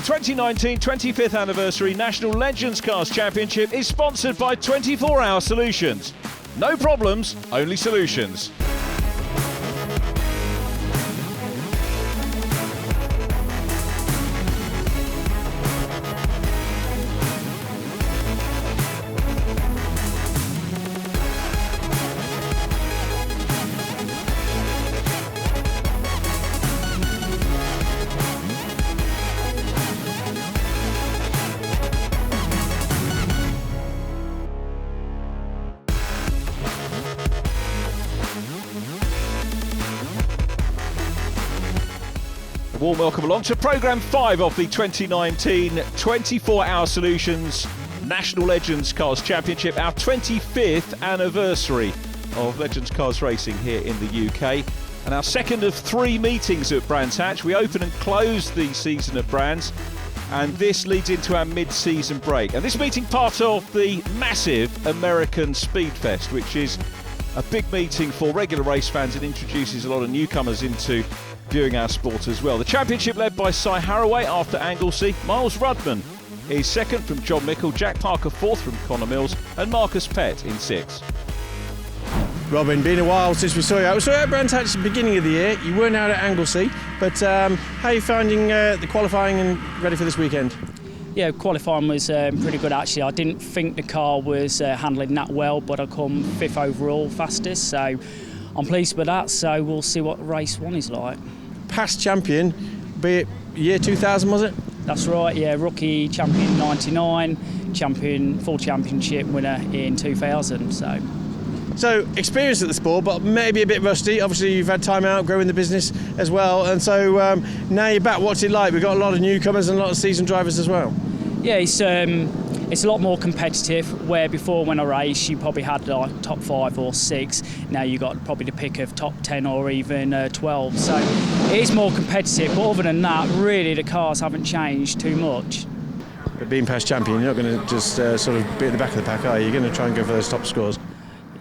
2019 25th Anniversary National Legends Cars Championship is sponsored by 24 Hour Solutions. No problems, only solutions. Warm welcome along to Programme 5 of the 2019 24 Hour Solutions National Legends Cars Championship, our 25th anniversary of Legends Cars racing here in the UK, and our second of 3 meetings at Brands Hatch. We open and close the season at Brands, and this leads into our mid-season break. And this meeting part of the massive American Speed Fest, which is a big meeting for regular race fans and introduces a lot of newcomers into viewing our sport as well. The championship led by Cy Harraway after Anglesey. Miles Rudman is second from John Mickle, Jack Parker fourth from Connor Mills, and Marcus Pett in sixth. Robin, been a while since we saw you out. We saw you at Brands Hatch at the beginning of the year. You weren't out at Anglesey, but how are you finding the qualifying and ready for this weekend? Yeah, qualifying was pretty good actually. I didn't think the car was handling that well, but I come 5th overall fastest, so I'm pleased with that. So we'll see what race 1 is like. Past champion, be it year 2000, was it? That's right, yeah, rookie champion 99, champion, full championship winner in 2000. So experienced at the sport, but maybe a bit rusty. Obviously you've had time out growing the business as well, and so now you're back. What's it like? We've got a lot of newcomers and a lot of seasoned drivers as well. Yeah, it's a lot more competitive, where before when I raced you probably had like top 5 or 6. Now you got probably the pick of top 10 or even 12. So it is more competitive, but other than that, really the cars haven't changed too much. But being past champion, you're not going to just sort of be at the back of the pack, are you? You're going to try and go for those top scores.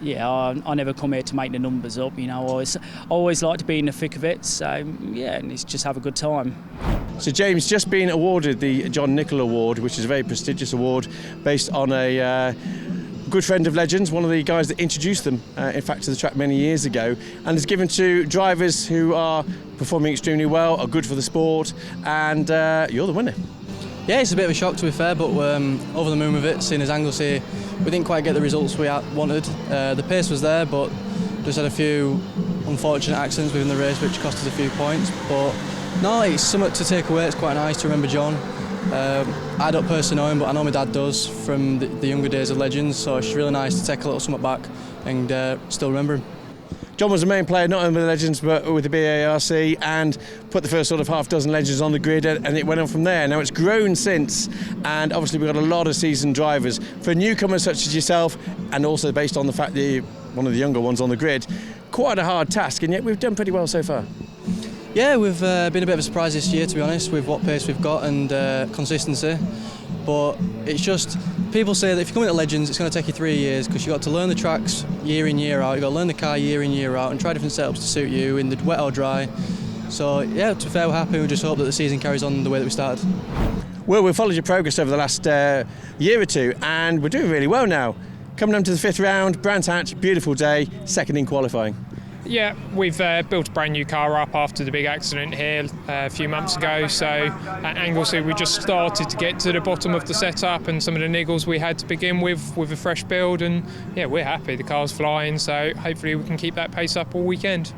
Yeah, I never come here to make the numbers up, you know. I always like to be in the thick of it, so yeah, and it's just have a good time. So James, just been awarded the John Nichol Award, which is a very prestigious award based on a good friend of Legends, one of the guys that introduced them, in fact, to the track many years ago, and is given to drivers who are performing extremely well, are good for the sport, and you're the winner. Yeah, it's a bit of a shock to be fair, but we're over the moon with it, seeing as Anglesey, we didn't quite get the results we wanted. The pace was there, but just had a few unfortunate accidents within the race which cost us a few points. But no, it's something to take away. It's quite nice to remember John. I don't personally know him, but I know my dad does from the younger days of Legends, so it's really nice to take a little something back and still remember him. John was the main player, not only with the Legends but with the BARC, and put the first sort of half dozen Legends on the grid, and it went on from there. Now it's grown since, and obviously we've got a lot of seasoned drivers. For newcomers such as yourself, and also based on the fact that you're one of the younger ones on the grid, quite a hard task, and yet we've done pretty well so far. Yeah, we've been a bit of a surprise this year, to be honest, with what pace we've got and consistency. But it's just, people say that if you come into Legends, it's going to take you 3 years because you've got to learn the tracks year in, year out. You've got to learn the car year in, year out and try different setups to suit you in the wet or dry. So yeah, to be fair, we're happy. We just hope that the season carries on the way that we started. Well, we've followed your progress over the last year or two, and we're doing really well now. Coming on to the 5th round, Brands Hatch, beautiful day, second in qualifying. Yeah, we've built a brand new car up after the big accident here a few months ago. So at Anglesey we just started to get to the bottom of the setup and some of the niggles we had to begin with a fresh build, and yeah, we're happy. The car's flying, so hopefully we can keep that pace up all weekend.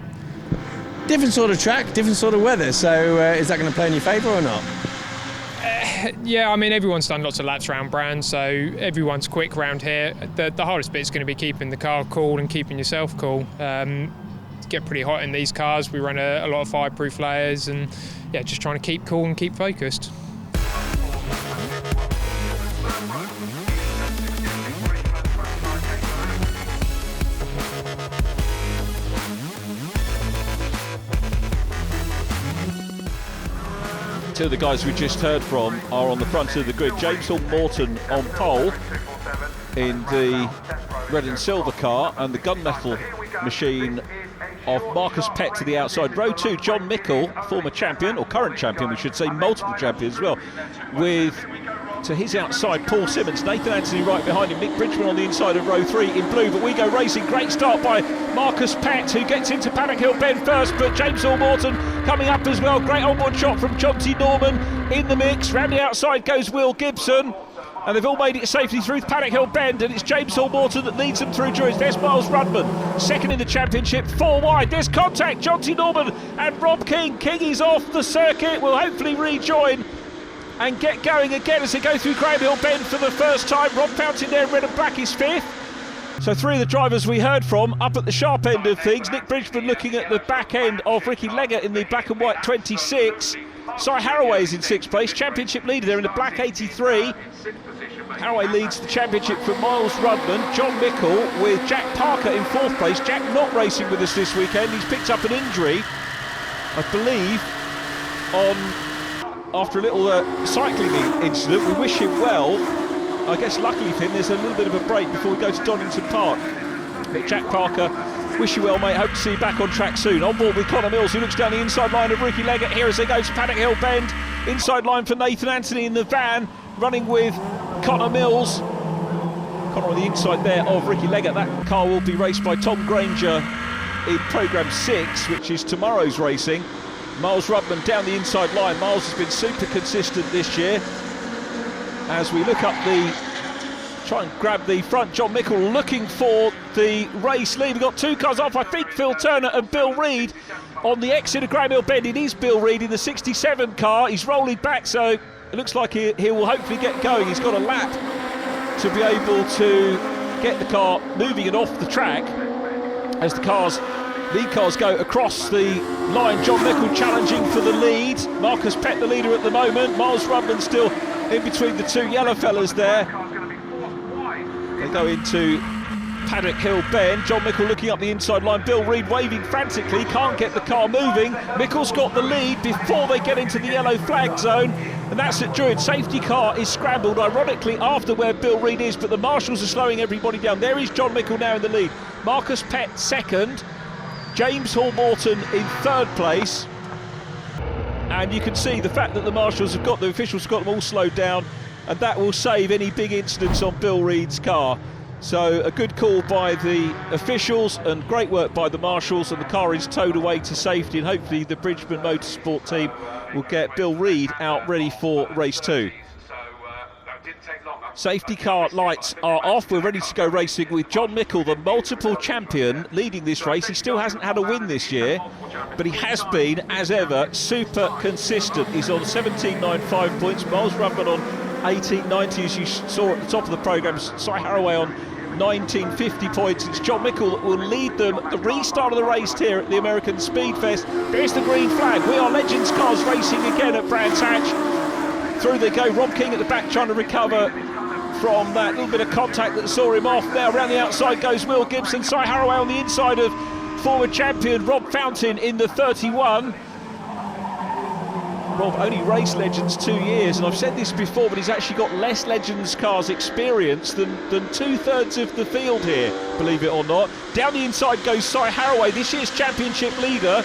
Different sort of track, different sort of weather, so is that going to play in your favour or not? Yeah, I mean everyone's done lots of laps around Brands, so everyone's quick around here. The hardest bit is going to be keeping the car cool and keeping yourself cool. Get pretty hot in these cars. We run a lot of fireproof layers, and yeah, just trying to keep cool and keep focused. Two of the guys we just heard from are on the front of the grid. James Hall Morton on pole in the red and silver car, and the gunmetal machine of Marcus Pett to the outside. Row 2, John Mickle, former champion, or current champion we should say, multiple champion as well, with to his outside Paul Simmons, Nathan Anthony right behind him, Nick Bridgman on the inside of row 3 in blue. But we go racing. Great start by Marcus Pett, who gets into Paddock Hill Bend first, but James Hall Morton coming up as well. Great onboard shot from Jonty Norman in the mix. Round the outside goes Will Gibson, and they've all made it safely through Paddock Hill Bend, and it's James Hall Morton that leads them through Druids. There's Miles Rudman, second in the championship, 4 wide. There's contact, Jonty Norman and Rob King. King is off the circuit, will hopefully rejoin and get going again as they go through Graham Hill Bend for the first time. Rob Fountain there in red and black is 5th. So 3 of the drivers we heard from up at the sharp end of things. Nick Bridgman looking at the back end of Ricky Leggett in the black and white 26. Cy Haraway is in 6th place, championship leader there in the black 83. Haraway leads the championship from Miles Rudman. John Mickle with Jack Parker in 4th place. Jack not racing with us this weekend. He's picked up an injury, I believe, after a little cycling incident. We wish him well. I guess luckily for him there's a little bit of a break before we go to Donington Park. But Jack Parker, wish you well, mate. Hope to see you back on track soon. On board with Connor Mills, who looks down the inside line of Ricky Leggett here as they go to Paddock Hill Bend. Inside line for Nathan Anthony in the van, running with Connor Mills. Connor on the inside there of Ricky Leggett. That car will be raced by Tom Granger in programme 6, which is tomorrow's racing. Miles Rudman down the inside line. Miles has been super consistent this year. As we look up try and grab the front, John Mickle looking for the race lead. We've got 2 cars off, I think Phil Turner and Bill Reid on the exit of Graham Hill Bend. It is Bill Reid in the 67 car. He's rolling back, so it looks like he will hopefully get going. He's got a lap to be able to get the car moving and off the track as the lead cars go across the line. John Mickle challenging for the lead. Marcus Pett the leader at the moment. Miles Rudman still in between the 2 yellow fellas there. They go into Paddock Hill Bend. John Mickle looking up the inside line. Bill Reid waving frantically, can't get the car moving. Mickle's got the lead before they get into the yellow flag zone, and that's at Druid. Safety car is scrambled, ironically, after where Bill Reid is, but the marshals are slowing everybody down. There is John Mickle now in the lead. Marcus Pett second. James Hall Morton in 3rd place. And you can see the fact that the marshals have got, the officials have got them all slowed down, and that will save any big incidents on Bill Reid's car. So a good call by the officials and great work by the marshals, and the car is towed away to safety, and hopefully the Bridgman Motorsport team will get Bill Reid out ready for race 2. Safety car lights are off. We're ready to go racing with John Mickle, the multiple champion, leading this race. He still hasn't had a win this year, but he has been, as ever, super consistent. He's on 17.95 points. Miles Rudman on 18.90, as you saw at the top of the programme. Cy Haraway on 19.50 points. It's John Mickle that will lead them at the restart of the race here at the American Speedfest. There's the green flag. We are Legends Cars racing again at Brands Hatch. Through they go. Rob King at the back trying to recover from that little bit of contact that saw him off. Now around the outside goes Will Gibson. Cy Haraway on the inside of former champion Rob Fountain in the 31. Rob only raced Legends 2 years, and I've said this before, but he's actually got less Legends cars experience than 2/3 of the field here, believe it or not. Down the inside goes Cy Haraway, this year's championship leader,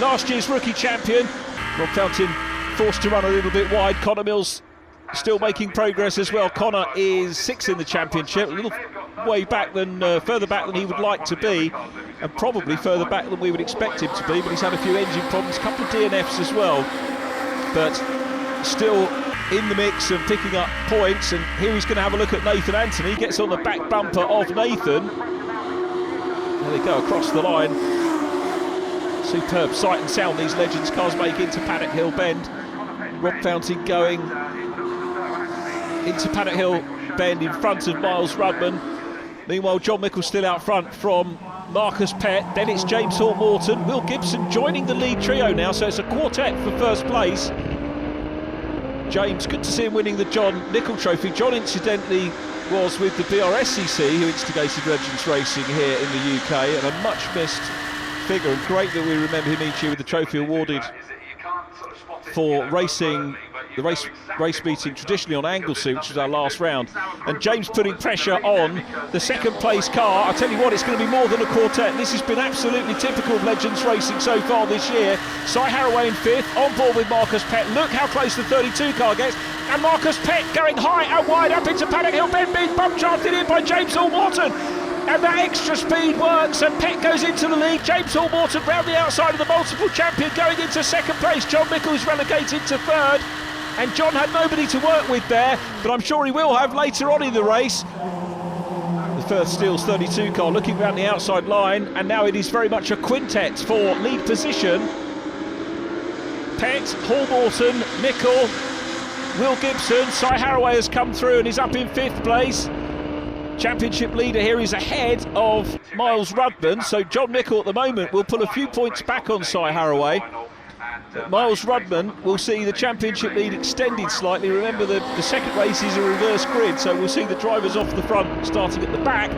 last year's rookie champion. Rob Fountain forced to run a little bit wide. Connor Mills still making progress as well. Connor is 6th in the championship, a little way back than further back than he would like to be, and probably further back than we would expect him to be, but he's had a few engine problems, a couple of DNFs as well, but still in the mix and picking up points. And here he's going to have a look at Nathan Anthony. He gets on the back bumper of Nathan. There they go across the line. Superb sight and sound these Legends cars make into Paddock Hill Bend. Rob Fountain going into Paddock Hill Bend in front of Miles Rudman. Meanwhile, John Mickle still out front from Marcus Pett. Then it's James Hall Morton. Will Gibson joining the lead trio now, so it's a quartet for first place. James, good to see him winning the John Mickle Trophy. John, incidentally, was with the BRSCC, who instigated Legends racing here in the UK, and a much missed figure, and great that we remember him each year with the trophy awarded for racing the race meeting traditionally on Anglesey, which was our last round, and James putting pressure on the second place car. I tell you what, it's going to be more than a quartet. This has been absolutely typical of Legends Racing so far this year. Cy Haraway in 5th, on board with Marcus Pett. Look how close the 32 car gets, and Marcus Pett going high and wide up into Paddock Hill Bend, being bump charted in by James Hall-Morton. And that extra speed works, and Pett goes into the lead. James Hall-Morton round the outside of the multiple champion going into second place. John Mickles relegated to 3rd, and John had nobody to work with there, but I'm sure he will have later on in the race. The Firth Steels 32 car looking round the outside line, and now it is very much a quintet for lead position. Pett, Hall-Morton, Mickle, Will Gibson. Cy Haraway has come through and is up in 5th place. Championship leader here is ahead of Miles Rudman, so John Mickle at the moment will pull a few points back on Cy Haraway. But Miles Rudman will see the championship lead extended slightly. Remember, the second race is a reverse grid, so we'll see the drivers off the front starting at the back,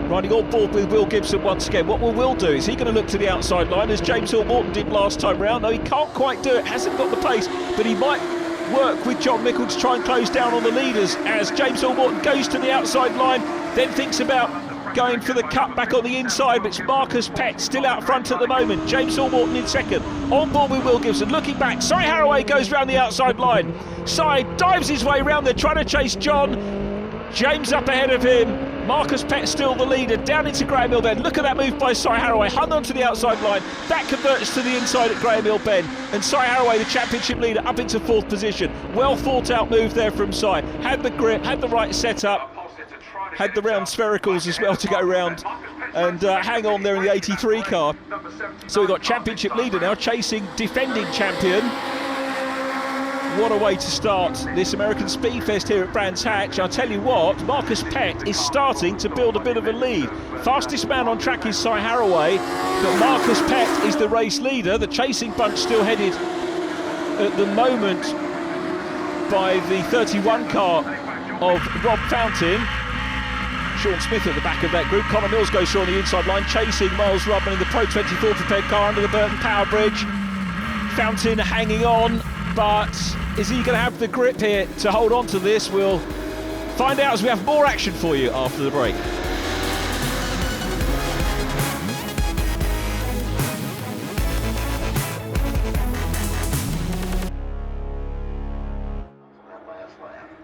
riding on board with Will Gibson once again. What will Will do? Is he going to look to the outside line as James Hall-Morton did last time round? No, he can't quite do it, hasn't got the pace, but he might work with John Mickle to try and close down on the leaders as James Hall-Morton goes to the outside line, then thinks about going for the cut back on the inside, but it's Marcus Pett still out front at the moment. James Hall-Morton in 2nd, on board with Will Gibson. Looking back, Cy Haraway goes round the outside line. Cy dives his way round there trying to chase John. James up ahead of him. Marcus Pett still the leader, down into Graham Hill Bend. Look at that move by Cy Haraway, hung on to the outside line. That converts to the inside at Graham Hill Bend. And Cy Haraway, the championship leader, up into 4th position. Well thought out move there from Cy. Had the grip, had the right setup, had the round sphericals as well to go round and hang on there in the 83 car. So we've got championship leader now chasing defending champion. What a way to start this American Speedfest here at Brands Hatch. I'll tell you what, Marcus Pett is starting to build a bit of a lead. Fastest man on track is Cy Haraway, but Marcus Pett is the race leader. The chasing bunch still headed at the moment by the 31 car of Rob Fountain. Sean Smith at the back of that group. Connor Mills goes through on the inside line, chasing Miles Rudman in the Pro 24 prepared car under the Burton Power Bridge. Fountain hanging on, but is he going to have the grip here to hold on to this? We'll find out as we have more action for you after the break.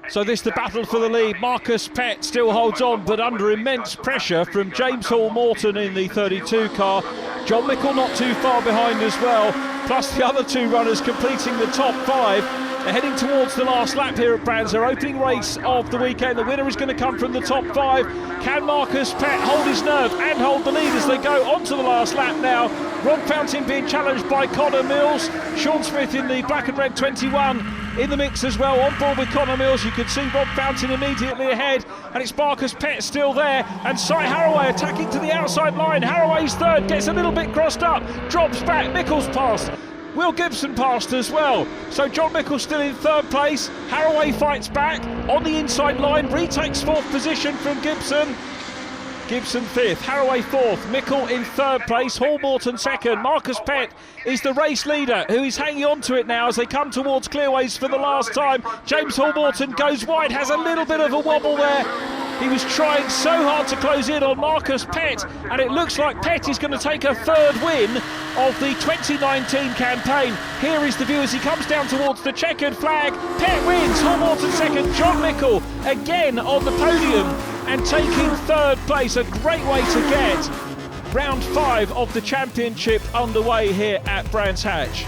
So this the battle for the lead. Marcus Pett still holds on, but under immense pressure from James Hall-Morton in the 32 car. John Mickle not too far behind as well, plus the other 2 runners completing the top 5. They're heading towards the last lap here at Brands, their opening race of the weekend. The winner is going to come from the top 5. Can Marcus Pett hold his nerve and hold the lead as they go on to the last lap now? Rob Fountain being challenged by Connor Mills. Sean Smith in the black and red 21 in the mix as well, on board with Connor Mills. You can see Rob Fountain immediately ahead, and it's Marcus Pett still there, and Cy Haraway attacking to the outside line. Haraway's 3rd, gets a little bit crossed up, drops back. Mickles passed, Will Gibson passed as well. So John Mickle still in 3rd place. Haraway fights back on the inside line, retakes 4th position from Gibson. Gibson 5th, Haraway 4th, Mickle in 3rd place, Hall-Morton 2nd. Marcus Pett is the race leader, who is hanging on to it now as they come towards Clearways for the last time. James Hall-Morton goes wide, has a little bit of a wobble there. He was trying so hard to close in on Marcus Pett, and it looks like Pett is going to take a 3rd win of the 2019 campaign. Here is the view as he comes down towards the checkered flag. Pett wins, Hall-Morton 2nd, John Mickle again on the podium and taking 3rd place. A great way to get round 5 of the championship underway here at Brands Hatch.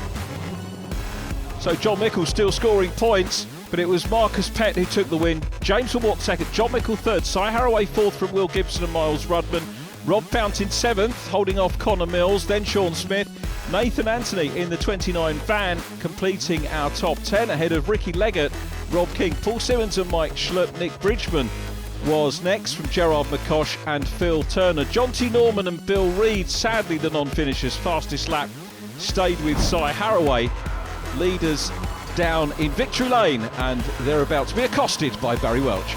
So John Mickle still scoring points, but it was Marcus Pett who took the win. James Hall-Morton 2nd, John Mickle 3rd, Cy Haraway 4th from Will Gibson and Miles Rudman. Rob Fountain 7th, holding off Connor Mills, then Sean Smith. Nathan Anthony in the 29 van, completing our top 10 ahead of Ricky Leggett, Rob King, Paul Simmons and Mike Schlupp. Nick Bridgman was next from Gerard McCosh and Phil Turner. John T. Norman and Bill Reid, sadly the non-finishers. Fastest lap stayed with Cy Haraway. Leaders down in victory lane, and they're about to be accosted by Barry Welch.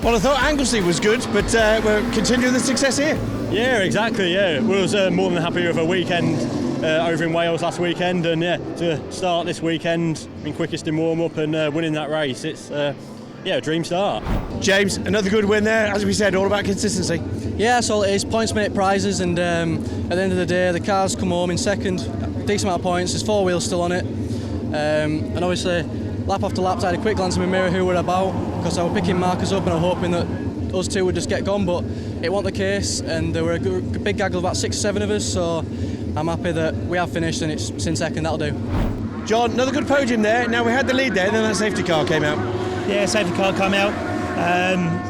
Well, I thought Anglesey was good, but we're continuing the success here. Yeah, exactly, yeah. We was more than happy with a weekend over in Wales last weekend, and yeah, to start this weekend being quickest in warm-up and winning that race, it's a dream start. James, another good win there. As we said, all about consistency. Yeah, that's all it is. Points make prizes, and at the end of the day, the car's come home in second. Decent amount of points. There's 4 wheels still on it, and obviously, lap after lap, I had a quick glance in my mirror who we're about, because I was picking markers up and I was hoping that us two would just get gone, but it wasn't the case, and there were a big gaggle of about 6 or 7 of us, so I'm happy that we have finished and it's in second. That'll do. John, another good podium there. Now we had the lead there, then that safety car came out. Yeah, safety car came out.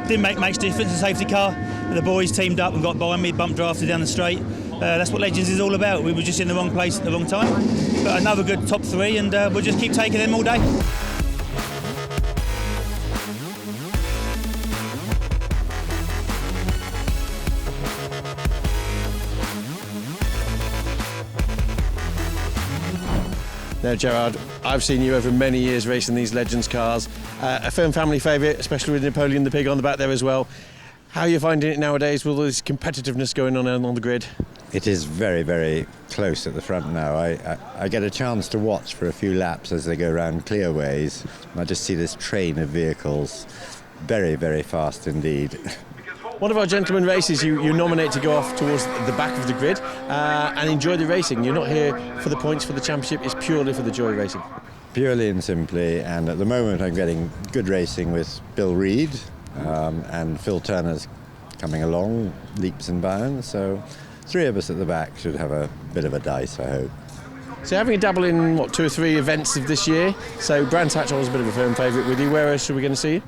Didn't make much difference, the safety car. The boys teamed up and got by me, bump drafted down the straight. That's what Legends is all about. We were just in the wrong place at the wrong time. But another good top 3, and we'll just keep taking them all day. Now, Gerard, I've seen you over many years racing these Legends cars. A firm family favourite, especially with Napoleon the Pig on the back there as well. How are you finding it nowadays with all this competitiveness going on the grid? It is very, very close at the front now. I get a chance to watch for a few laps as they go around clearways. I just see this train of vehicles, very, very fast indeed. One of our gentlemen races you nominate to go off towards the back of the grid and enjoy the racing. You're not here for the points for the championship, it's purely for the joy of racing. Purely and simply, and at the moment I'm getting good racing with Bill Reid, and Phil Turner's coming along, leaps and bounds, so 3 of us at the back should have a bit of a dice, I hope. So having a dabble in, 2 or 3 events of this year, so Brands Hatch was a bit of a firm favourite with you. Where else are we going to see you?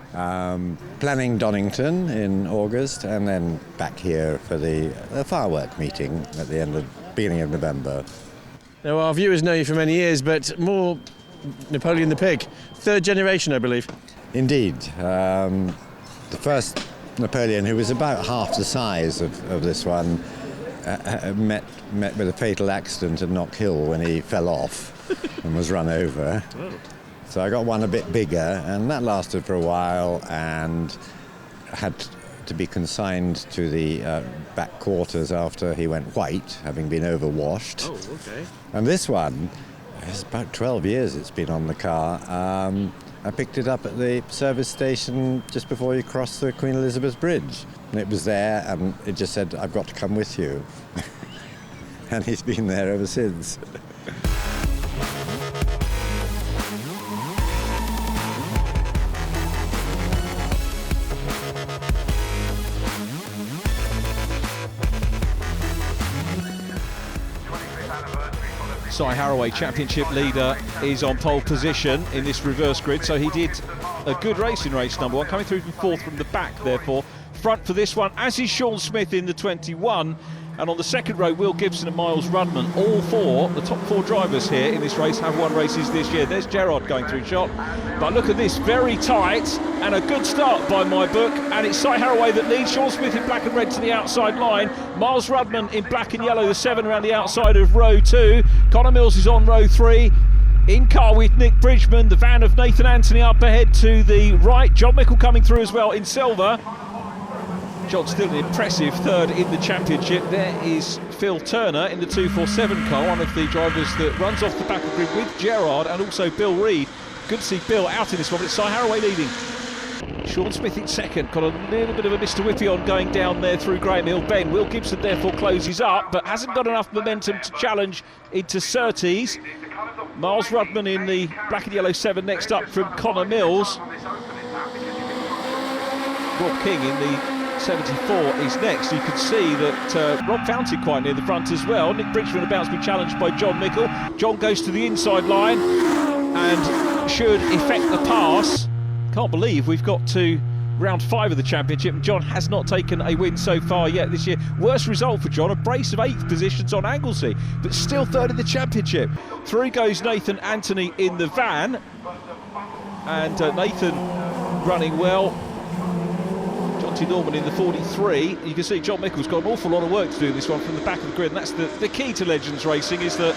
Planning Donington in August, and then back here for the firework meeting at the beginning of November. Now, our viewers know you for many years, but more Napoleon the Pig, 3rd generation, I believe. Indeed. The first Napoleon, who was about half the size of this one, met with a fatal accident at Knock Hill when he fell off and was run over. So I got one a bit bigger, and that lasted for a while and had to be consigned to the back quarters after he went white, having been overwashed. Oh, okay. And this one, it's about 12 years it's been on the car. I picked it up at the service station just before you cross the Queen Elizabeth Bridge. And it was there, and it just said, "I've got to come with you." And he's been there ever since. Si Haraway, championship leader, is on pole position in this reverse grid, so he did a good race in race number 1, coming through from 4th from the back, therefore. Front for this one, as is Sean Smith in the 21, and on the second row, Will Gibson and Miles Rudman. All 4, the top 4 drivers here in this race, have won races this year. There's Gerard going through shot, but look at this, very tight, and a good start by my book, and it's Si Haraway that leads. Sean Smith in black and red to the outside line, Miles Rudman in black and yellow, the 7 around the outside of row 2, Connor Mills is on row 3, in car with Nick Bridgman, the van of Nathan Anthony up ahead to the right, John Mickle coming through as well in silver. John still an impressive 3rd in the championship. There is Phil Turner in the 247 car, one of the drivers that runs off the back of the grid with Gerard and also Bill Reid. Good to see Bill out in this one, but it's Si Haraway leading. Sean Smith in 2nd, got a little bit of a Mr. Whippy on going down there through Graham Hill Bend. Will Gibson therefore closes up, but hasn't got enough momentum to challenge into Surtees. Miles Rudman in the black and yellow 7 next up from Connor Mills. Rob King in the 74 is next. You can see that Rob Fountain quite near the front as well. Nick Bridgman about to be challenged by John Mickle. John goes to the inside line and should effect the pass. Can't believe we've got to round 5 of the championship and John has not taken a win so far yet this year. Worst result for John, a brace of 8th positions on Anglesey, but still 3rd in the championship. Through goes Nathan Anthony in the van, and Nathan running well. Norman in the 43. You can see John Mickle's got an awful lot of work to do this one from the back of the grid, and that's the key to Legends racing, is that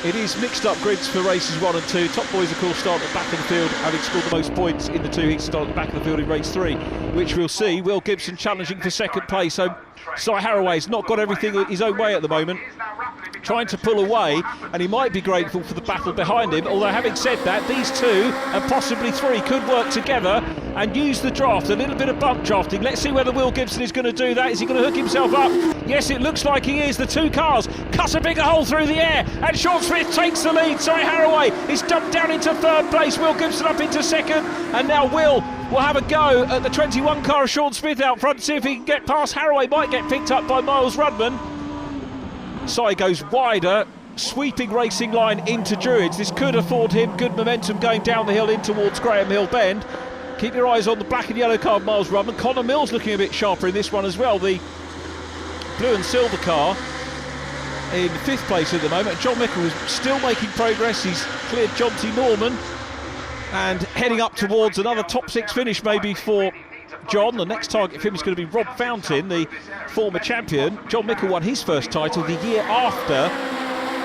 it is mixed up grids for races 1 and 2. Top boys of course start at the back of the field, having scored the most points in the 2 heats, start at the back of the field in race 3, which we'll see. Will Gibson challenging for 2nd place, so Si Haraway's not got everything his own way at the moment. trying to pull away, and he might be grateful for the battle behind him. Although, having said that, these two and possibly three could work together and use the draft, a little bit of bump drafting. Let's see whether Will Gibson is going to do that. Is he going to hook himself up? Yes, it looks like he is. The two cars cut a bigger hole through the air, and Sean Smith takes the lead. Sorry, Haraway is dumped down into third place. Will Gibson up into second, and now Will have a go at the 21 car of Sean Smith out front to see if he can get past Haraway. Might get picked up by Miles Rudman. Sai goes wider, sweeping racing line into Druids. This could afford him good momentum going down the hill in towards Graham Hill Bend. Keep your eyes on the black and yellow car of Miles Rudman. Connor Mills looking a bit sharper in this one as well. The blue and silver car in fifth place at the moment. John Mickle is still making progress. He's cleared John T. Norman and heading up towards another top six finish maybe for John. The next target for him is going to be Rob Fountain, the former champion. John Mickle won his first title the year after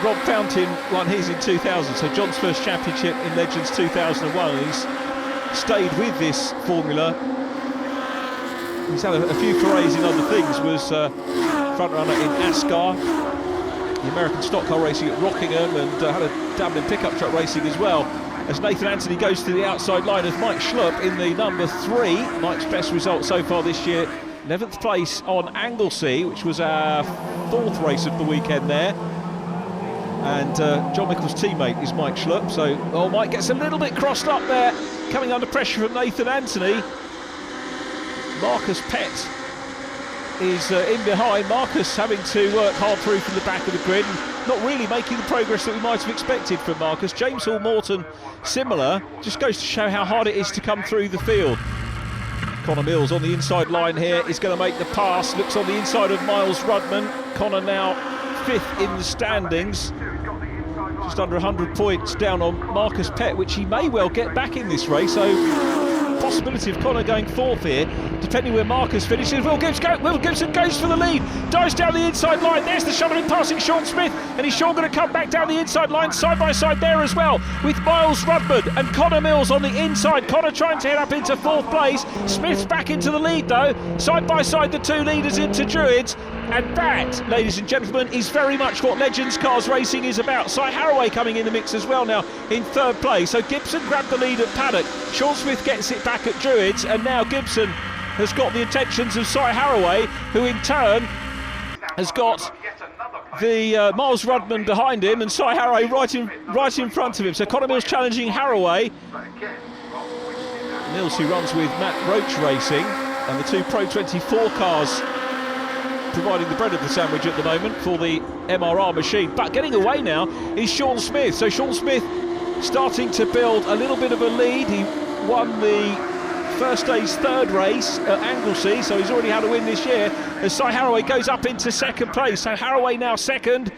Rob Fountain won his in 2000, so John's first championship in Legends 2001. He's stayed with this formula. He's had a few forays in other things. Was front runner in Ascar, the American stock car racing at Rockingham, and had a dabble in pickup truck racing as well. As Nathan Anthony goes to the outside line of Mike Schlupp in the number 3. Mike's best result so far this year, 11th place on Anglesey, which was our 4th race of the weekend there. And John Mickle's teammate is Mike Schlupp, so Mike gets a little bit crossed up there, coming under pressure from Nathan Anthony. Marcus Pett is in behind. Marcus having to work hard through from the back of the grid, not really making the progress that we might have expected from Marcus. James Hall Morton, similar, just goes to show how hard it is to come through the field. Connor Mills on the inside line here is going to make the pass, looks on the inside of Miles Rudman. Connor now 5th in the standings, just under 100 points down on Marcus Pett, which he may well get back in this race, so possibility of Connor going 4th here, depending where Marcus finishes. Will Gibson goes for the lead, dives down the inside line. There's the shoveling passing Sean Smith, and he's sure going to come back down the inside line side by side there as well, with Miles Rudman and Connor Mills on the inside. Connor trying to head up into 4th place. Smith's back into the lead though, side by side the two leaders into Druids. And that, ladies and gentlemen, is very much what Legends Cars Racing is about. Cy Haraway coming in the mix as well now in 3rd place. So Gibson grabbed the lead at Paddock. Sean Smith gets it back at Druids, and now Gibson has got the attentions of Cy Haraway, who in turn has got the Miles Rudman behind him, and Cy Haraway right in front of him. So Connor Mills challenging Haraway. Mills, who runs with Matt Roach Racing, and the two Pro 24 cars providing the bread of the sandwich at the moment for the MRR machine. But getting away now is Sean Smith. So Sean Smith starting to build a little bit of a lead. He won the first day's 3rd race at Anglesey, so he's already had a win this year, as Cy Haraway goes up into 2nd place. So Haraway now 2nd.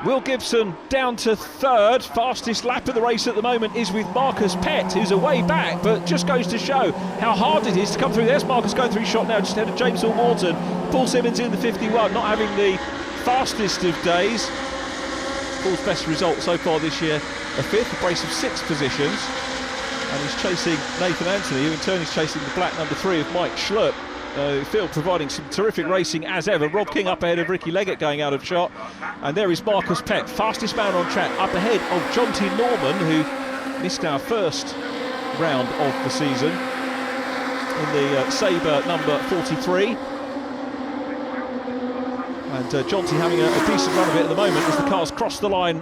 Will Gibson down to 3rd. Fastest lap of the race at the moment is with Marcus Pett, who's away back, but just goes to show how hard it is to come through. There's Marcus going through his shot now, just ahead of James Hall Morton. Paul Simmons in the 51, not having the fastest of days. Paul's best result so far this year, a 5th, a brace of 6 positions. And he's chasing Nathan Anthony, who in turn is chasing the black number 3 of Mike Schlupp. Phil providing some terrific racing as ever. Rob King up ahead of Ricky Leggett going out of shot. And there is Marcus Pett, fastest man on track, up ahead of John T. Norman, who missed our first round of the season in the Sabre number 43. And John T. having a decent run of it at the moment as the cars cross the line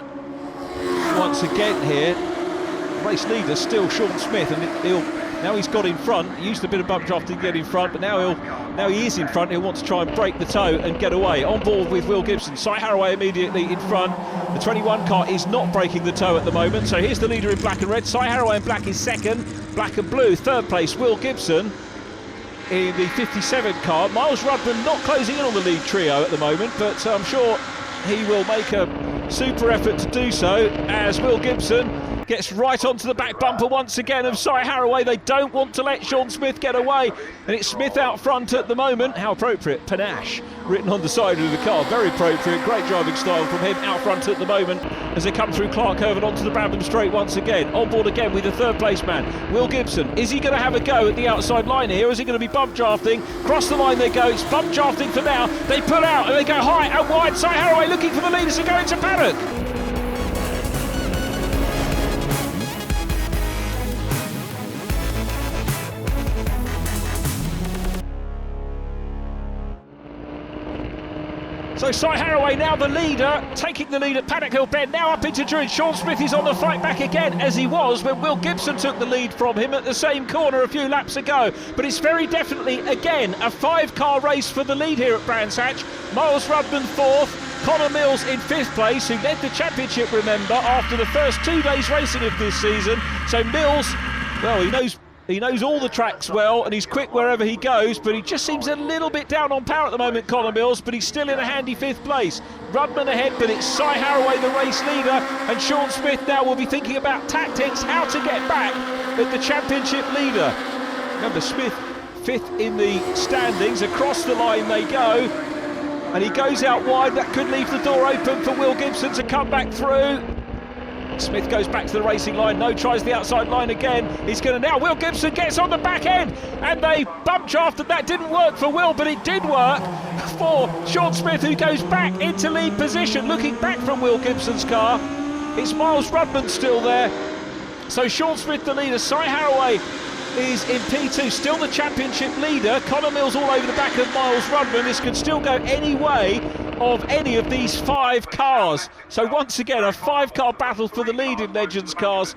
once again here. Race leader still Sean Smith, and now he's got in front. He used a bit of bump drafting to get in front, but now he is in front. He'll want to try and break the toe and get away. On board with Will Gibson. Cy Haraway immediately in front. The 21 car is not breaking the toe at the moment, so here's the leader in black and red. Cy Haraway in black is 2nd. Black and blue 3rd place. Will Gibson in the 57 car. Miles Rudman not closing in on the lead trio at the moment, but I'm sure he will make a super effort to do so, as Will Gibson Gets right onto the back bumper once again of Cy Haraway. They don't want to let Sean Smith get away. And it's Smith out front at the moment. How appropriate. Panache written on the side of the car. Very appropriate. Great driving style from him out front at the moment as they come through Clark Irvin onto the Brabham Straight once again. On board again with the third place man, Will Gibson. Is he going to have a go at the outside line here? Or is he going to be bump drafting? Cross the line they go. It's bump drafting for now. They pull out and they go high and wide. Cy Haraway looking for the leaders to go into paddock. So Cy Haraway now the leader, taking the lead at Paddock Hill Bend, now up into Druid. Sean Smith is on the fight back again, as he was when Will Gibson took the lead from him at the same corner a few laps ago. But it's very definitely, again, a 5-car race for the lead here at Brands Hatch. Miles Rudman 4th, Connor Mills in 5th place, who led the championship, remember, after the first 2 days racing of this season. So Mills, well, he knows all the tracks well and he's quick wherever he goes, but he just seems a little bit down on power at the moment, Connor Mills, but he's still in a handy 5th place. Rudman ahead, but it's Cy Haraway the race leader, and Sean Smith now will be thinking about tactics, how to get back at the championship leader. Remember, Smith 5th in the standings, across the line they go, and he goes out wide. That could leave the door open for Will Gibson to come back through. Smith goes back to the racing line. No, tries the outside line again. He's going to now. Will Gibson gets on the back end, and they bump drafted. That didn't work for Will, but it did work for Sean Smith, who goes back into lead position. Looking back from Will Gibson's car, it's Miles Rudman still there. So Sean Smith the leader. Cy Haraway is in P2, still the championship leader. Connor Mills all over the back of Miles Rudman. This could still go any way of any of these 5 cars. So once again, a 5-car battle for the lead in Legends cars.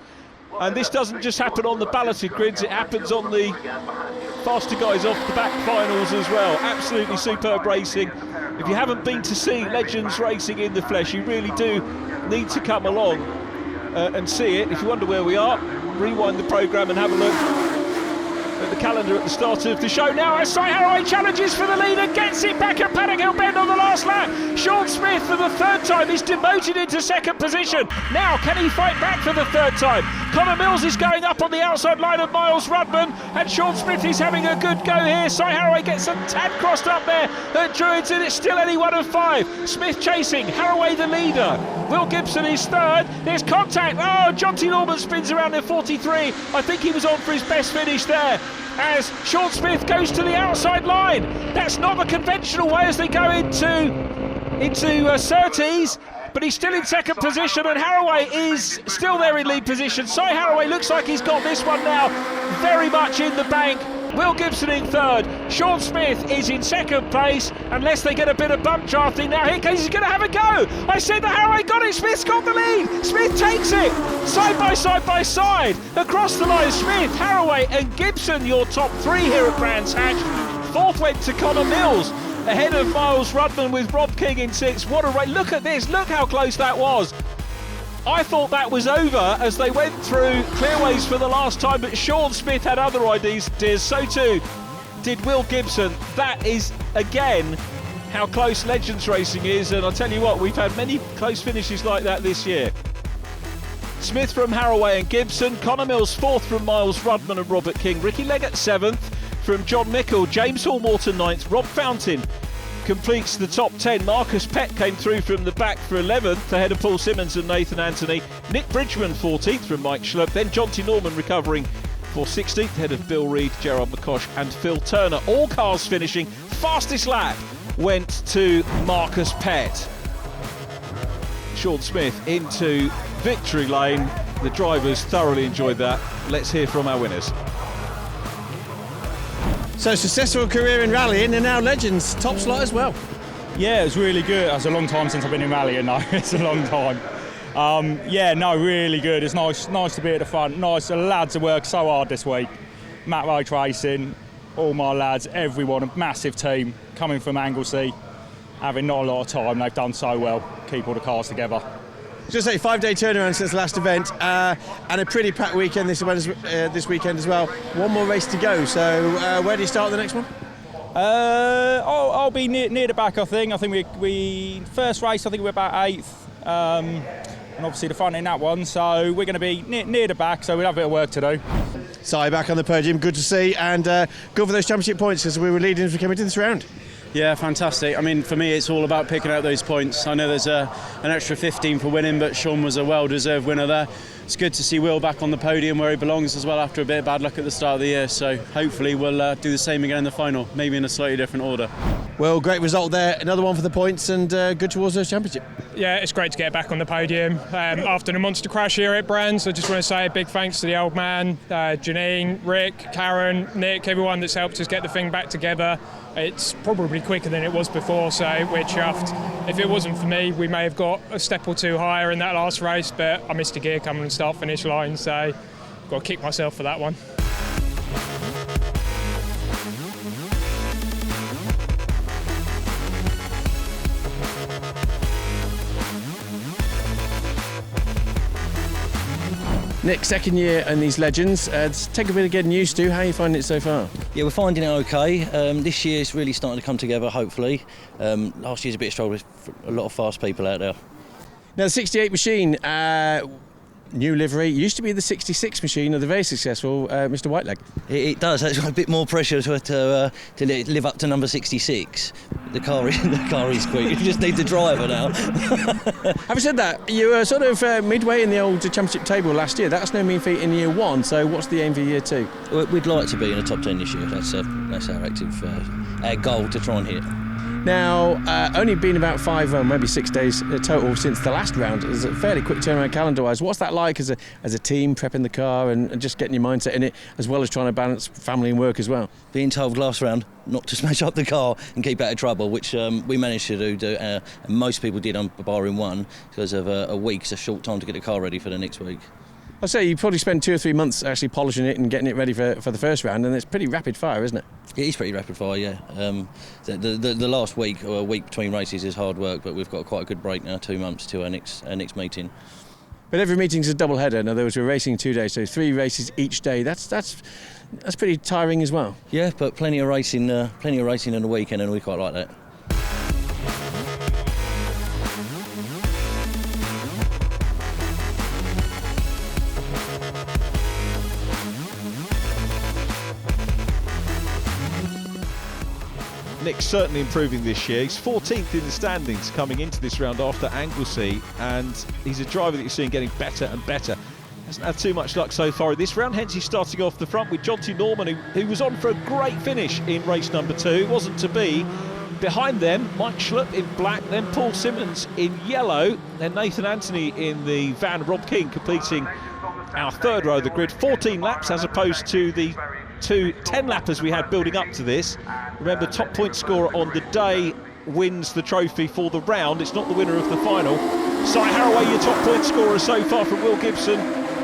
And this doesn't just happen on the balloted grids, it happens on the faster guys off the back finals as well. Absolutely superb racing. If you haven't been to see Legends racing in the flesh, you really do need to come along and see it. If you wonder where we are, rewind the programme and have a look at the calendar at the start of the show. Now as Cy Haraway challenges for the lead and gets it back at Paddock Hill Bend on the last lap. Sean Smith for the 3rd time is demoted into 2nd position. Now can he fight back for the 3rd time? Connor Mills is going up on the outside line of Miles Rudman, and Sean Smith is having a good go here. Cy Haraway gets a tad crossed up there at Druids, and it's still only 1 of 5. Smith chasing, Haraway the leader. Will Gibson is 3rd. There's contact. Oh, John T. Norman spins around in 43. I think he was on for his best finish there, as Sean Smith goes to the outside line. That's not the conventional way as they go into Surtees, but he's still in 2nd position, and Haraway is still there in lead position. Cy Haraway looks like he's got this one now very much in the bank. Will Gibson in 3rd. Sean Smith is in 2nd place, unless they get a bit of bump drafting. Now here he's going to have a go. I said that Haraway got it. Smith's got the lead. Smith takes it side by side by side across the line. Smith, Haraway and Gibson, your top 3 here at Brands Hatch. 4th went to Connor Mills, ahead of Miles Rudman with Rob King in 6th. What a race. Look at this. Look how close that was. I thought that was over as they went through clearways for the last time, but Sean Smith had other ideas. So too did Will Gibson. That is, again, how close Legends racing is, and I'll tell you what, we've had many close finishes like that this year. Smith from Haraway and Gibson, Connor Mills 4th from Miles Rudman and Robert King, Ricky Leggett 7th from John Mickle, James Hall Morton 9th, Rob Fountain completes the top 10. Marcus Pett came through from the back for 11th, ahead of Paul Simmons and Nathan Anthony. Nick Bridgman 14th from Mike Schlupp. Then John T. Norman recovering for 16th, ahead of Bill Reid, Gerard McCosh and Phil Turner. All cars finishing. Fastest lap went to Marcus Pett. Sean Smith into victory lane. The drivers thoroughly enjoyed that. Let's hear from our winners. So successful career in rallying and now Legends, top slot as well. Yeah, it was really good. It's a long time since I've been in rallying now. It's a long time. Yeah, no, really good. It's nice to be at the front. Nice, the lads have worked so hard this week. Matt Roach Racing, all my lads, everyone, a massive team coming from Anglesey, having not a lot of time. They've done so well, keep all the cars together. Just a 5-day turnaround since the last event, and a pretty packed weekend this weekend as well. One more race to go. So where do you start the next one? I'll be near the back. I think we first race. I think we're about 8th. and obviously the front in that one. So we're going to be near the back, so we'll have a bit of work to do. Si back on the podium, good to see, and good for those championship points because we were leading as we came into this round. Yeah, fantastic. I mean, for me, it's all about picking out those points. I know there's an extra 15 for winning, but Sean was a well-deserved winner there. It's good to see Will back on the podium where he belongs as well after a bit of bad luck at the start of the year. So hopefully we'll do the same again in the final, maybe in a slightly different order. Well, great result there. Another one for the points and good towards those championship. Yeah, it's great to get back on the podium. After the monster crash here at Brands, I just want to say a big thanks to the old man, Janine, Rick, Karen, Nick, everyone that's helped us get the thing back together. It's probably quicker than it was before, so we're chuffed. If it wasn't for me, we may have got a step or two higher in that last race, but I missed a gear coming and start-finish line, so I've got to kick myself for that one. Nick, second year in these Legends. Take a bit of getting used to. How are you finding it so far? Yeah, we're finding it okay. This year it's really starting to come together, hopefully. Last year's a bit of struggle with a lot of fast people out there. Now, the 68 machine, new livery, used to be the 66 machine of the very successful Mr. Whiteleg. It does. That's got a bit more pressure to live up to number 66. The car is quick. You just need the driver now. Having said that, you were sort of midway in the old championship table last year. That's no mean feat in year one. So what's the aim for year two? We'd like to be in the top 10 this year. That's our active our goal to try and hit. Now, only been about 5, maybe 6 days total since the last round. It's a fairly quick turnaround calendar-wise. What's that like as a team, prepping the car and just getting your mindset in it, as well as trying to balance family and work as well? Being told last round not to smash up the car and keep out of trouble, which we managed to do, and most people did on barring one, because of a week's a short time to get the car ready for the next week. I'd say you probably spend 2 or 3 months actually polishing it and getting it ready for the first round, and it's pretty rapid fire, isn't it? It is pretty rapid fire, yeah. The last week or a week between races is hard work, but we've got quite a good break now, 2 months to our next meeting. But every meeting's a double header. In other words, we're racing 2 days, so 3 races each day. That's pretty tiring as well. Yeah, but plenty of racing in the weekend, and we quite like that. Nick's certainly improving this year. He's 14th in the standings coming into this round after Anglesey, and he's a driver that you're seeing getting better and better. Hasn't had too much luck so far in this round, hence he's starting off the front with Jonty Norman, who was on for a great finish in race number 2. It wasn't to be. Behind them, Mike Schlupp in black, then Paul Simmons in yellow, then Nathan Anthony in the van, Rob King completing our third row of the grid. 14 laps as opposed to the 2 10-lappers we had building up to this. Remember, top point scorer on the day wins the trophy for the round. It's not the winner of the final. Si Harraway, your top point scorer so far from Will Gibson,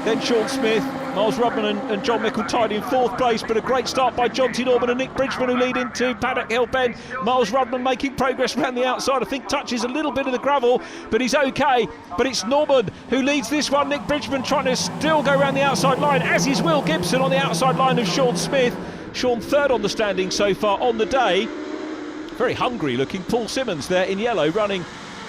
then Sean Smith, Miles Rudman and John Mickle tied in 4th place, but a great start by Jonty Norman and Nick Bridgman, who lead into Paddock Hill Bend. Miles Rudman making progress around the outside. I think touches a little bit of the gravel, but he's okay. But it's Norman who leads this one. Nick Bridgman trying to still go around the outside line, as is Will Gibson on the outside line of Sean Smith. Sean 3rd on the standing so far on the day. Very hungry looking Paul Simmons there in yellow, running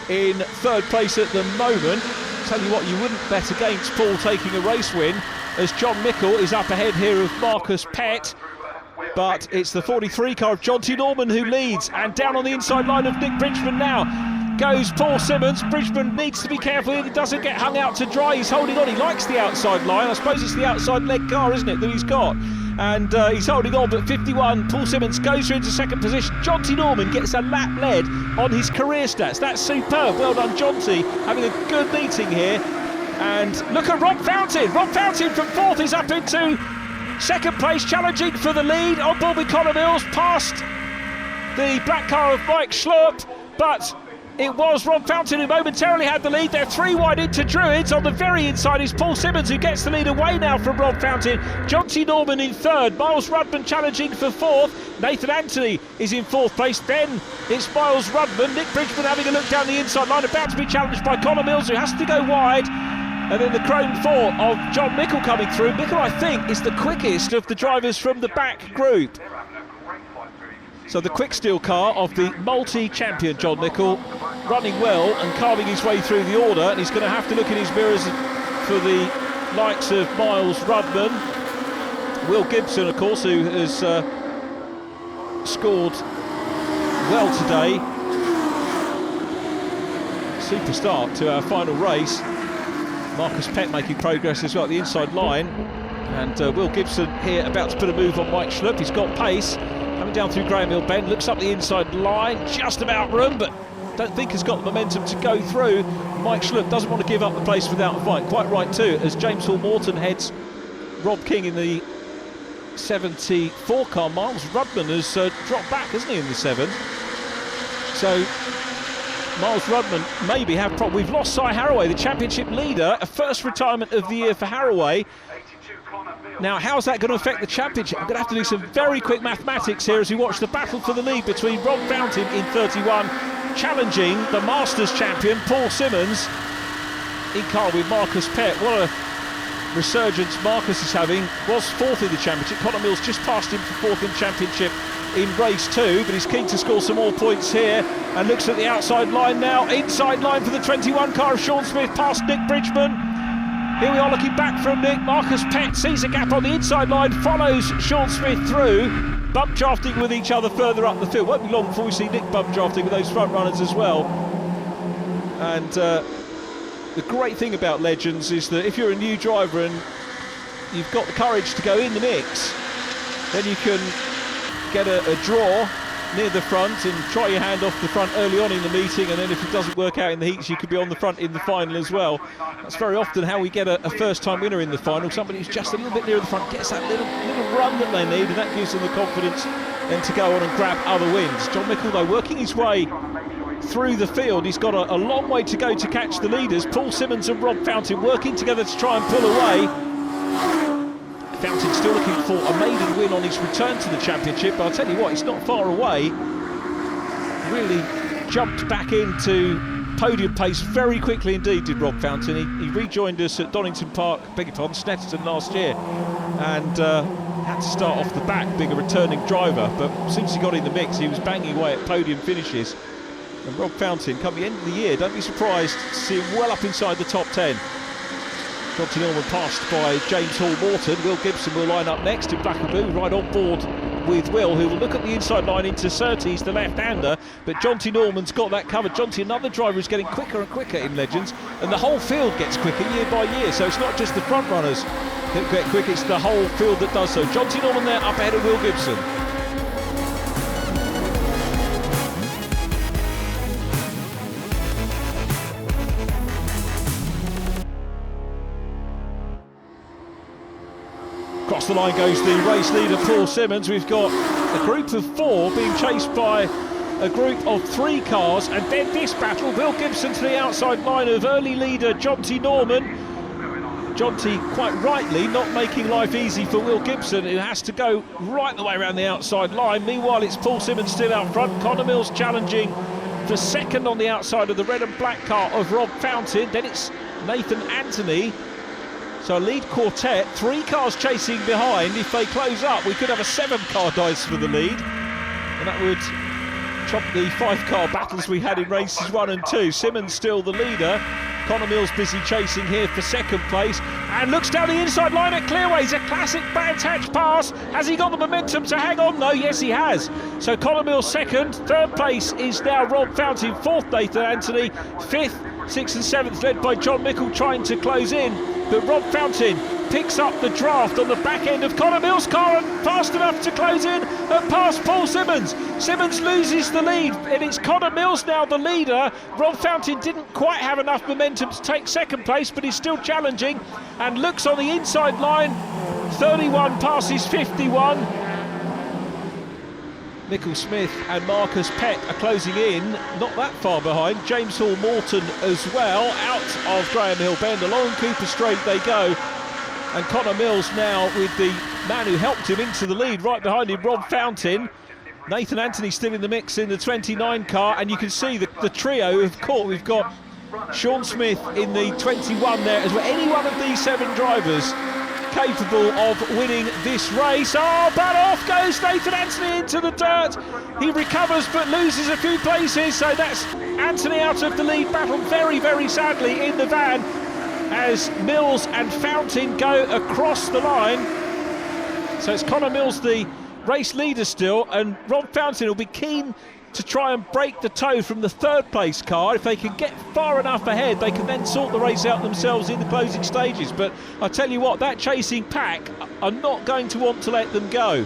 in 3rd place at the moment. Tell you what, you wouldn't bet against Paul taking a race win, as John Mickle is up ahead here of Marcus Pett. But it's the 43 car of Jonty Norman who leads, and down on the inside line of Nick Bridgman now goes Paul Simmons. Bridgman needs to be careful here, he doesn't get hung out to dry. He's holding on, he likes the outside line. I suppose it's the outside leg car, isn't it, that he's got? And he's holding on, but 51, Paul Simmons goes through into 2nd position. Jonty Norman gets a lap led on his career stats. That's superb. Well done, Jonty, having a good meeting here. And look at Rob Fountain. Rob Fountain from 4th is up into 2nd place, challenging for the lead. On board with Connor Mills, past the black car of Mike Schlupp, but it was Rob Fountain who momentarily had the lead. They're 3 wide into Druids. On the very inside is Paul Simmons, who gets the lead away now from Rob Fountain. Jonty Norman in 3rd. Miles Rudman challenging for 4th. Nathan Anthony is in 4th place. Then it's Miles Rudman. Nick Bridgman having a look down the inside line, about to be challenged by Connor Mills, who has to go wide. And then the Chrome 4 of John Mickle coming through. Mickle, I think, is the quickest of the drivers from the back group. So the quick steel car of the multi-champion John Mickle running well and carving his way through the order, and he's going to have to look in his mirrors for the likes of Miles Rudman. Will Gibson, of course, who has scored well today. Super start to our final race. Marcus Peck making progress as well at the inside line. And Will Gibson here about to put a move on Mike Schlupp. He's got pace. Coming down through Graham Hill Bend, looks up the inside line, just about room, but don't think has got the momentum to go through. Mike Schlupp doesn't want to give up the place without a fight. Quite right too, as James Hall Morton heads Rob King in the 74 car. Miles Rudman has dropped back, hasn't he, in the 7? So Miles Rudman maybe have problems. We've lost Cy Haraway, the championship leader, a first retirement of the year for Haraway. Now, how's that going to affect the championship? I'm going to have to do some very quick mathematics here as we watch the battle for the lead between Rob Fountain in 31, challenging the Masters champion Paul Simmons, in car with Marcus Peck. What a resurgence Marcus is having. Was fourth in the championship. Connor Mills just passed him for fourth in the championship in race 2, but he's keen to score some more points here and looks at the outside line now. Inside line for the 21 car of Sean Smith past Nick Bridgman. Here we are looking back from Nick. Marcus Peck sees a gap on the inside line, follows Sean Smith through, bump drafting with each other further up the field. Won't be long before we see Nick bump drafting with those front runners as well. And the great thing about Legends is that if you're a new driver and you've got the courage to go in the mix, then you can get a draw near the front and try your hand off the front early on in the meeting, and then if it doesn't work out in the heats, you could be on the front in the final as well. That's very often how we get a first-time winner in the final. Somebody who's just a little bit near the front gets that little run that they need, and that gives them the confidence then to go on and grab other wins. John Mickle, though, working his way through the field. He's got a long way to go to catch the leaders. Paul Simmons and Rob Fountain working together to try and pull away. Fountain still looking for a maiden win on his return to the championship, but I'll tell you what, it's not far away. Really jumped back into podium pace very quickly indeed, did Rob Fountain. He rejoined us at Donington Park, beg your pardon, Snetterton last year, and had to start off the back being a returning driver, but since he got in the mix he was banging away at podium finishes. And Rob Fountain, come the end of the year, don't be surprised to see him well up inside the top 10. Jonty Norman passed by James Hall Morton. Will Gibson will line up next in black and blue, right on board with Will, who will look at the inside line into Surtees, the left-hander, but Jonty Norman's got that covered. Jonty, another driver who's getting quicker and quicker in Legends, and the whole field gets quicker year by year, so it's not just the front runners that get quick, it's the whole field that does so. Jonty Norman there up ahead of Will Gibson. Across the line goes the race leader Paul Simmons. We've got a group of 4 being chased by a group of 3 cars, and then this battle, Will Gibson to the outside line of early leader Jonty Norman. Jonty quite rightly not making life easy for Will Gibson, who has to go right the way around the outside line. Meanwhile, it's Paul Simmons still out front. Connor Mills challenging for second on the outside of the red and black car of Rob Fountain. Then it's Nathan Anthony. So a lead quartet, 3 cars chasing behind. If they close up, we could have a 7-car dice for the lead, and that would chop the 5-car battles we had in races 1 and 2. Simmons still the leader. Connor Mills busy chasing here for second place, and looks down the inside line at Clearways. A classic Brands Hatch pass. Has he got the momentum to hang on? No, yes he has. So Connor Mills second. Third place is now Rob Fountain. Fourth, Nathan Anthony. Fifth, 6th and 7th led by John Mickle trying to close in. But Rob Fountain picks up the draft on the back end of Connor Mills' car and fast enough to close in and pass Paul Simmons. Simmons loses the lead, and it's Connor Mills now the leader. Rob Fountain didn't quite have enough momentum to take second place, but he's still challenging and looks on the inside line. 31 passes 51. Michael Smith and Marcus Peck are closing in, not that far behind. James Hall Morton as well, out of Graham Hill Bend. Along Cooper Straight they go. And Connor Mills now with the man who helped him into the lead, right behind him, Rob Fountain. Nathan Anthony still in the mix in the 29 car, and you can see the trio of course. We've got Sean Smith in the 21 there as well. Any one of these 7 drivers capable of winning this race. Oh, but off goes Nathan Anthony into the dirt. He recovers but loses a few places, so that's Anthony out of the lead battle very, very sadly in the van as Mills and Fountain go across the line. So it's Connor Mills, the race leader still, and Rob Fountain will be keen to try and break the toe from the third place car. If they can get far enough ahead, they can then sort the race out themselves in the closing stages. But I tell you what, that chasing pack are not going to want to let them go.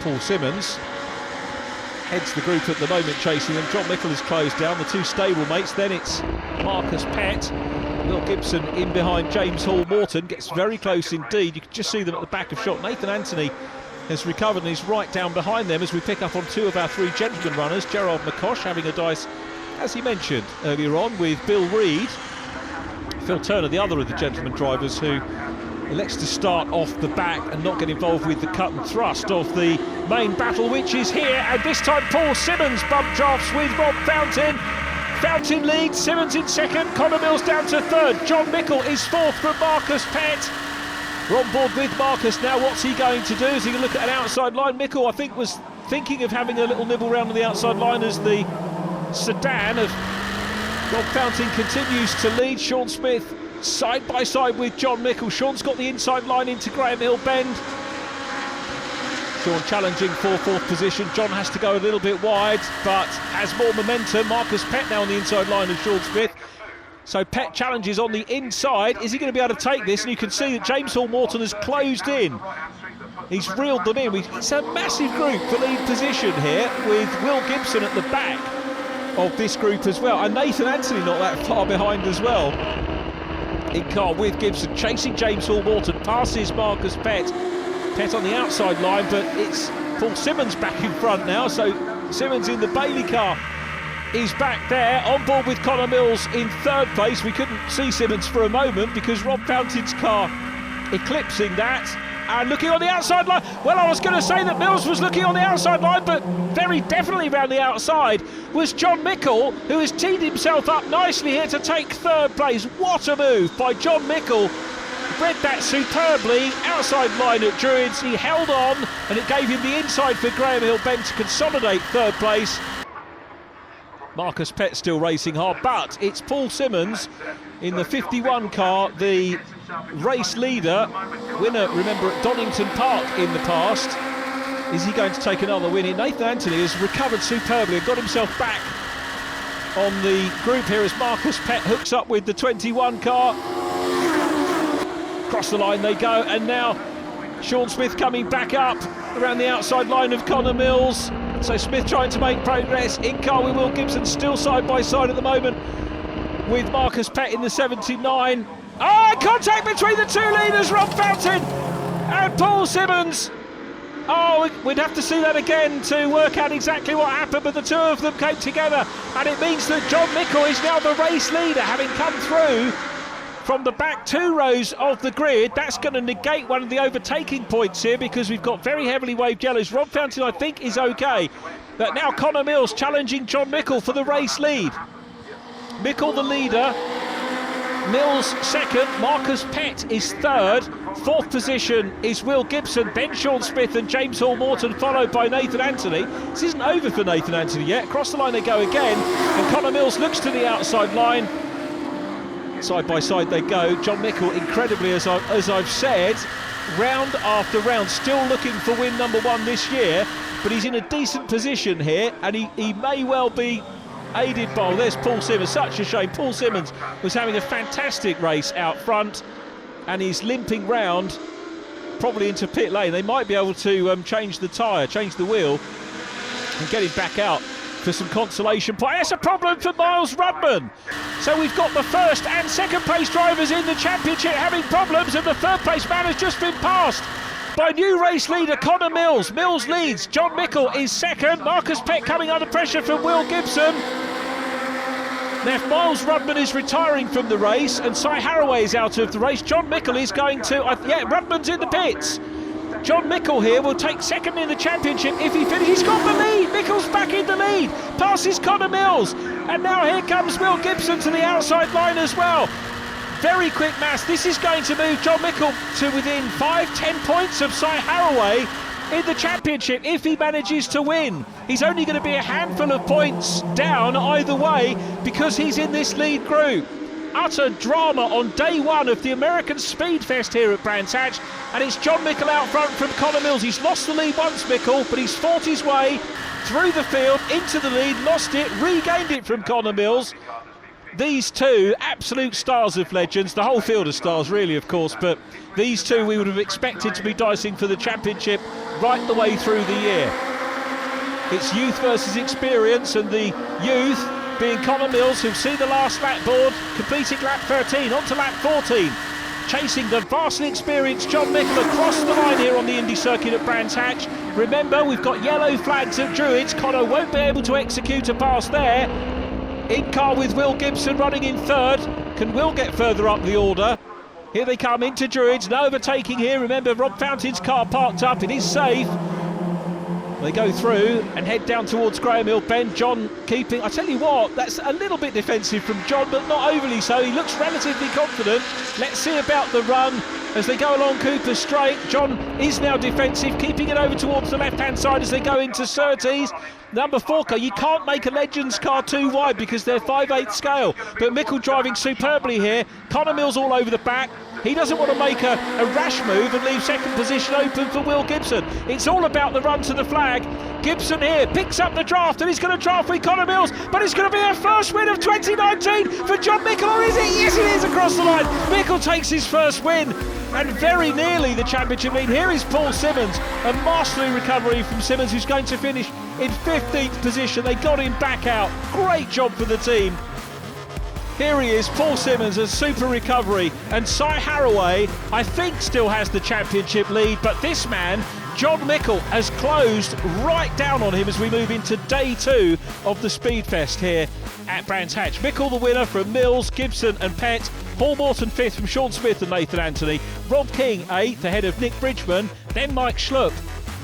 Paul Simmons heads the group at the moment, chasing them. John Mickle is closed down, the two stablemates. Then it's Marcus Pett. Will Gibson in behind James Hall Morton, gets very close indeed. You can just see them at the back of shot. Nathan Anthony has recovered and is right down behind them as we pick up on two of our three gentleman runners. Gerard McCosh having a dice, as he mentioned earlier on, with Bill Reid. Phil Turner, the other of the gentleman drivers, who elects to start off the back and not get involved with the cut and thrust of the main battle, which is here. And this time Paul Simmons bump drafts with Rob Fountain. Fountain leads, Simmons in second, Connor Mills down to third. John Mickle is fourth from Marcus Pett. We're on board with Marcus now. What's he going to do? Is he going to look at an outside line? Mickle, I think, was thinking of having a little nibble round on the outside line as the sedan of Rob Fountain continues to lead. Sean Smith side by side with John Mickle. Sean's got the inside line into Graham Hill Bend. Sean challenging for fourth position. John has to go a little bit wide, but has more momentum. Marcus Pett now on the inside line of Sean Smith. So Pett challenges on the inside. Is he going to be able to take this? And you can see that James Hall Morton has closed in. He's reeled them in. It's a massive group for lead position here, with Will Gibson at the back of this group as well. And Nathan Anthony not that far behind as well. In car with Gibson, chasing James Hall Morton, passes Marcus Pett. Pett on the outside line, but it's Paul Simmons back in front now. So Simmons in the Bailey car is back there, on board with Connor Mills in third place. We couldn't see Simmons for a moment because Rob Fountain's car eclipsing that. And looking on the outside line, well, I was going to say that Mills was looking on the outside line, but very definitely round the outside was John Mickle, who has teed himself up nicely here to take third place. What a move by John Mickle. Read that superbly, outside line at Druids. He held on, and it gave him the inside for Graham Hill Bend to consolidate third place. Marcus Pett still racing hard, but it's Paul Simmons in the 51 car, the race leader, winner, remember, at Donington Park in the past. Is he going to take another win? Nathan Anthony has recovered superbly and got himself back on the group here as Marcus Pett hooks up with the 21 car. Across the line they go, and now Sean Smith coming back up around the outside line of Connor Mills. So Smith trying to make progress. In car with Will Gibson, still side by side at the moment with Marcus Pett in the 79. Oh, contact between the two leaders, Rob Fountain and Paul Simmons. Oh, we'd have to see that again to work out exactly what happened, but the two of them came together, and it means that John Mickle is now the race leader, having come through from the back two rows of the grid. That's going to negate one of the overtaking points here because we've got very heavily waved yellows. Rob Fountain, I think, is okay. But now Connor Mills challenging John Mickle for the race lead. Mickle the leader, Mills second, Marcus Pett is third. Fourth position is Will Gibson, then Sean Smith and James Hall Morton, followed by Nathan Anthony. This isn't over for Nathan Anthony yet. Across the line they go again, and Connor Mills looks to the outside line. Side by side they go. John Mickle, incredibly, as I've said, round after round, still looking for win number one this year, but he's in a decent position here, and he may well be aided by, well, there's Paul Simmons, such a shame. Paul Simmons was having a fantastic race out front, and he's limping round, probably into pit lane. They might be able to change the tyre, change the wheel, and get him back out for some consolation play. That's a problem for Miles Rudman. So we've got the first and second place drivers in the championship having problems, and the third place man has just been passed by new race leader Connor Mills. Mills leads, John Mickle is second, Marcus Pett coming under pressure from Will Gibson. Now if Miles Rudman is retiring from the race and Cy Haraway is out of the race, John Mickle is going to, Rudman's in the pits. John Mickle here will take second in the championship if he finishes. He's got the lead. Mickle's back in the lead. Passes Connor Mills. And now here comes Will Gibson to the outside line as well. very quick mass. This is going to move John Mickle to within 5-10 points of Cy Haraway in the championship if he manages to win. He's only going to be a handful of points down either way because he's in this lead group. Utter drama on day one of the American Speed Fest here at Brands Hatch, and it's John Mickle out front from Connor Mills. He's lost the lead once, Mickle, but he's fought his way through the field into the lead, lost it, regained it from Connor Mills. These two absolute stars of Legends, the whole field of stars really, of course, but these two we would have expected to be dicing for the championship right the way through the year. It's youth versus experience, and the youth being Connor Mills, who've seen the last lap board, completing lap 13, on to lap 14, chasing the vastly experienced John Mickle across the line here on the Indy circuit at Brands Hatch. Remember, we've got yellow flags at Druids. Connor won't be able to execute a pass there. In car with Will Gibson running in third. Can Will get further up the order? Here they come into Druids, no overtaking here. Remember, Rob Fountain's car parked up, it is safe. They go through and head down towards Graham Hill Bend. John keeping, I tell you what, that's a little bit defensive from John, but not overly so. He looks relatively confident. Let's see about the run as they go along Cooper Straight. John is now defensive, keeping it over towards the left-hand side as they go into Surtees. Number 4 car, you can't make a Legends car too wide because they're 5/8 scale. But Mickle driving superbly here. Connor Mills all over the back. He doesn't want to make a rash move and leave second position open for Will Gibson. It's all about the run to the flag. Gibson here picks up the draft, and he's going to draft with Connor Mills, but it's going to be a first win of 2019 for John Mickle, or is it? Yes, it is, across the line. Mickle takes his first win, and very nearly the championship lead. Here is Paul Simmons, a masterly recovery from Simmons, who's going to finish in 15th position. They got him back out. Great job for the team. Here he is, Paul Simmons, a super recovery, and Cy Haraway, I think, still has the championship lead, but this man, John Mickle, has closed right down on him as we move into day 2 of the Speedfest here at Brands Hatch. Mickle the winner from Mills, Gibson and Pett, Paul Morton 5th from Sean Smith and Nathan Anthony, Rob King 8th ahead of Nick Bridgman, then Mike Schlupp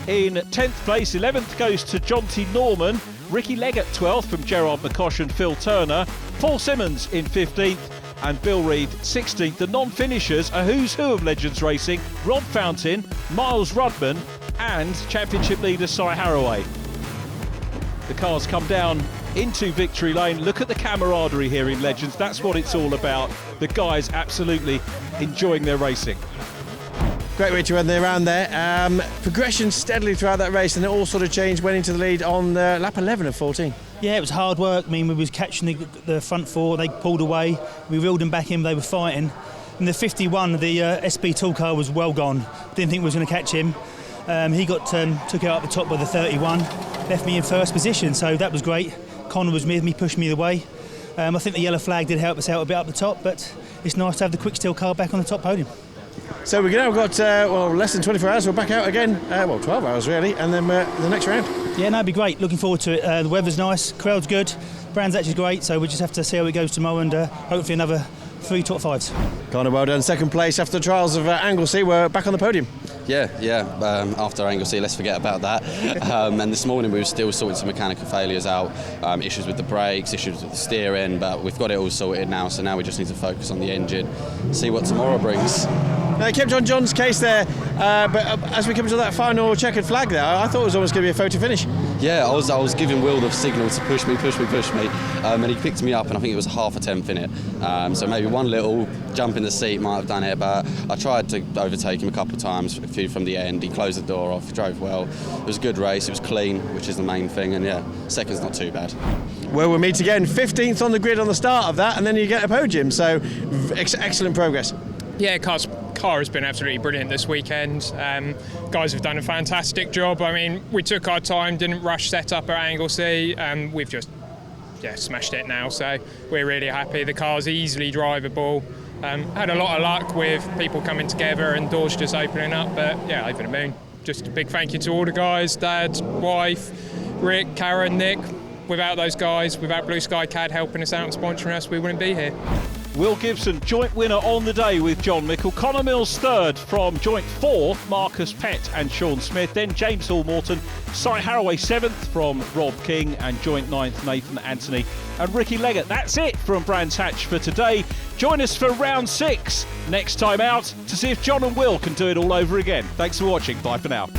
in 10th place, 11th goes to John T. Norman, Ricky Leggett 12th from Gerard McCosh and Phil Turner, Paul Simmons in 15th and Bill Reid 16th. The non-finishers, a who's who of Legends Racing, Rob Fountain, Miles Rudman and championship leader Cy Haraway. The cars come down into victory lane. Look at the camaraderie here in Legends. That's what it's all about. The guys absolutely enjoying their racing. Great way to run around there. Progression steadily throughout that race, and it all sort of changed, went into the lead on lap 11 of 14. Yeah, it was hard work. I mean, we was catching the front 4, they pulled away, we reeled them back in, they were fighting. In the 51, the SB tool car was well gone. Didn't think we was going to catch him. He got took out at the top by the 31, left me in first position, so that was great. Connor was with me, pushed me away. I think the yellow flag did help us out a bit up the top, but it's nice to have the quick steel car back on the top podium. So we've now got less than 24 hours. We're back out again. 12 hours really, and then the next round. Yeah, no, it'd be great. Looking forward to it. The weather's nice, crowd's good, Brands Hatch is great. So we just have to see how it goes tomorrow, and hopefully another 3 top 5s. Connor, well done. Second place after the trials of Anglesey. We're back on the podium. Yeah. After Anglesey, let's forget about that. And this morning we were still sorting some mechanical failures out, issues with the brakes, issues with the steering, but we've got it all sorted now. So now we just need to focus on the engine, see what tomorrow brings. They kept on John's case there, but as we come to that final checkered flag there, I thought it was almost going to be a photo finish. Yeah, I was giving Will the signal to push me, and he picked me up, and I think it was half a 10th in it. So maybe one little jump in the seat might have done it, but I tried to overtake him a couple of times, a few from the end. He closed the door off, he drove well. It was a good race, it was clean, which is the main thing, and yeah, second's not too bad. Well, we'll meet again, 15th on the grid on the start of that, and then you get a podium, so excellent progress. Yeah, car has been absolutely brilliant this weekend. Guys have done a fantastic job. I mean, we took our time, didn't rush setup at Anglesey, and we've just smashed it now. So we're really happy. The car's easily drivable. Had a lot of luck with people coming together and doors just opening up, but yeah, over the moon. Just a big thank you to all the guys, Dad, wife, Rick, Karen, Nick. Without those guys, without Blue Sky CAD helping us out and sponsoring us, we wouldn't be here. Will Gibson, joint winner on the day with John Mickle. Connor Mills third from joint 4, Marcus Pett and Sean Smith. Then James Hall Morton. Cy Harraway 7th from Rob King and joint 9th Nathan Anthony and Ricky Leggett. That's it from Brands Hatch for today. Join us for round 6 next time out to see if John and Will can do it all over again. Thanks for watching. Bye for now.